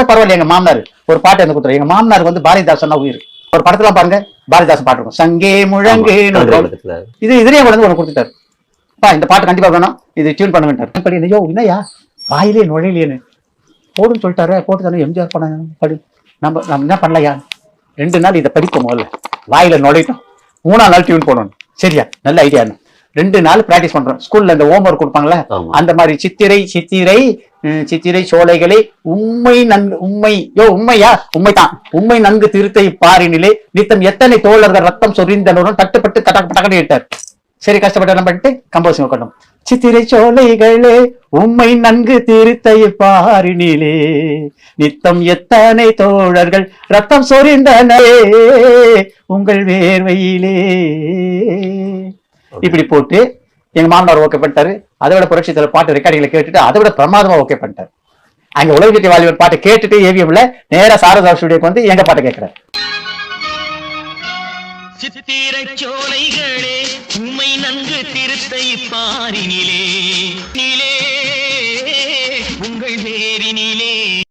பரவாயில்ல, எங்க மாமனார் ஒரு பாட்டு எனக்கு கொடுத்துரு. எங்க மாமனாருக்கு வந்து பாரதிதாசன் உயிர். ஒரு படத்துல பாருங்க, பாரதிதாசன் பாட்டு இருக்கும், சங்கே முழங்கு. இது இதுலயே கொண்டு வந்து ஒண்ணு கொடுத்துட்டாரு. இந்த பாட்டு கண்டிப்பா வேணும், இது டியூன் பண்ண வேண்டாரு. ஐயோ இல்லையா, வாயிலே நுழையிலேன்னு போடுன்னு சொல்லிட்டாரு. போட்டு தானே எம்ஜிஆர் படம் படி. நம்ம என்ன பண்ணலையா, 2 நாள் இதை படிப்போம், முதல்ல வாயில நுழையிட்டோம், 3ஆம் நாள் டியூன் போடணும். சரியா, நல்ல ஐடியா. 2 நாள் பிராக்டிஸ் பண்றோம். ஸ்கூல்ல இந்த ஹோம் ஒர்க் கொடுப்பாங்களே, அந்த மாதிரி சித்திரை சித்திரை சித்திரை சோலைகளை உண்மை நன்கு உண்மை உண்மையா உண்மைதான் உண்மை நன்கு திருத்தை பாரினிலே நித்தம் எத்தனை தோழர்கள் ரத்தம் சொரிந்தனரும் தட்டுப்பட்டு டக்கு இட்டார். சரி, கஷ்டப்பட்டு பண்ணிட்டு கம்போசிங் கொண்டோம். சித்திரை சோலைகளே உண்மை நன்கு திருத்தை பாரினிலே நித்தம் எத்தனை தோழர்கள் ரத்தம் சொரிந்தனே உங்கள் வேர்வையிலே. இப்படி போட்டு எங்க மாமனார் ஓகே பண்ணிட்டாரு. அதை விட புரட்சி தலைவர் பாட்டு ரெக்கார்டிங்ல கேட்டுட்டு அதை விட பிரமாதமா ஓகே பண்ணிட்டாரு. அங்க உலகத்தை வாலிபர் பாட்டு கேட்டுட்டு ஏவிஎம்ல நேரா சாரதா ஸ்டுடியோக்கு வந்து எங்க பாட்டு கேட்கிறாரு. சித்திரை சோலைகளே உண்மை நன்கு திருத்தை பாரினிலே